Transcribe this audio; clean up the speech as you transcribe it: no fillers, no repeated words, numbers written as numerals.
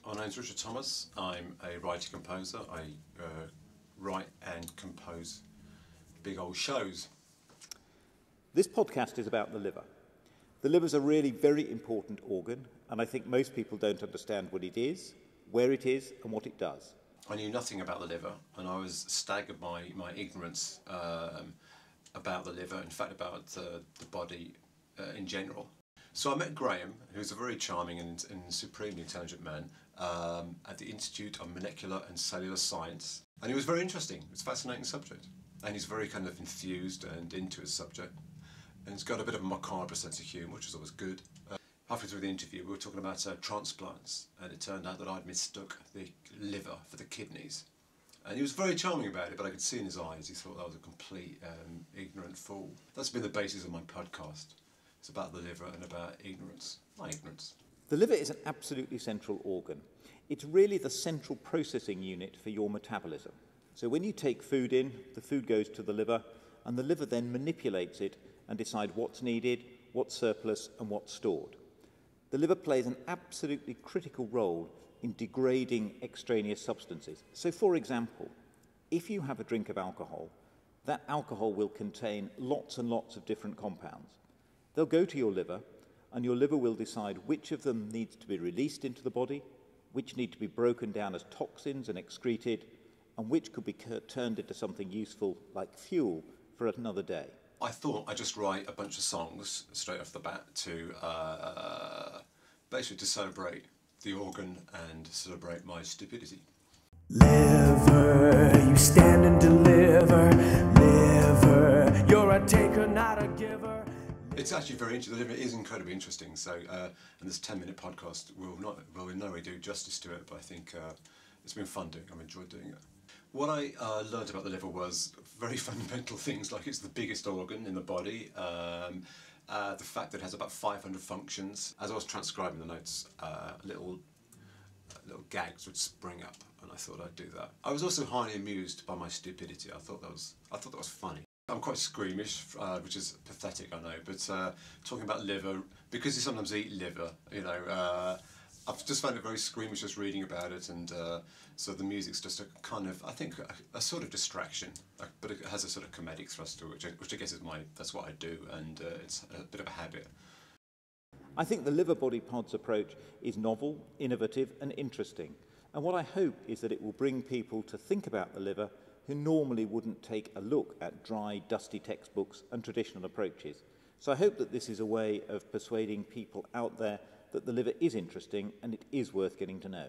My name's Richard Thomas. I'm a writer-composer. I write and compose big old shows. This podcast is about the liver. The liver is a really very important organ, and I think most people don't understand what it is, where it is, and what it does. I knew nothing about the liver, and I was staggered by my ignorance about the liver, in fact about the body in general. So I met Graham, who's a very charming and supremely intelligent man, at the Institute of Molecular and Cellular Science. And he was very interesting. It's a fascinating subject. And he's very kind of enthused and into his subject. And he's got a bit of a macabre sense of humour, which is always good. Halfway through the interview, we were talking about transplants, and it turned out that I'd mistook the liver for the kidneys. And he was very charming about it, but I could see in his eyes he thought I was a complete ignorant fool. That's been the basis of my podcast. It's about the liver and about ignorance. My ignorance. The liver is an absolutely central organ. It's really the central processing unit for your metabolism. So when you take food in, the food goes to the liver, and the liver then manipulates it and decides what's needed, what's surplus, and what's stored. The liver plays an absolutely critical role in degrading extraneous substances. So for example, if you have a drink of alcohol, that alcohol will contain lots and lots of different compounds. They'll go to your liver, and your liver will decide which of them needs to be released into the body, which need to be broken down as toxins and excreted, and which could be turned into something useful like fuel for another day. I thought I'd just write a bunch of songs straight off the bat to basically to celebrate the organ and celebrate my stupidity. Liver, you stand and deliver. Liver, you're a taker, not a giver. It's actually very interesting. The liver is incredibly interesting. So, and this 10-minute podcast will in no way do justice to it, but I think it's been fun doing. I've enjoyed doing it. What I learned about the liver was very fundamental things, like it's the biggest organ in the body. The fact that it has about 500 functions. As I was transcribing the notes, little gags would spring up, and I thought I'd do that. I was also highly amused by my stupidity. I thought that was funny. I'm quite squeamish, which is pathetic, I know, but talking about liver, because you sometimes eat liver, you know, I've just found it very squeamish just reading about it, and so the music's just a kind of, I think, a sort of distraction, but it has a sort of comedic thrust to it, which I guess is that's what I do, and it's a bit of a habit. I think the liver body pods approach is novel, innovative, and interesting. And what I hope is that it will bring people to think about the liver who normally wouldn't take a look at dry, dusty textbooks and traditional approaches. So I hope that this is a way of persuading people out there that the liver is interesting and it is worth getting to know.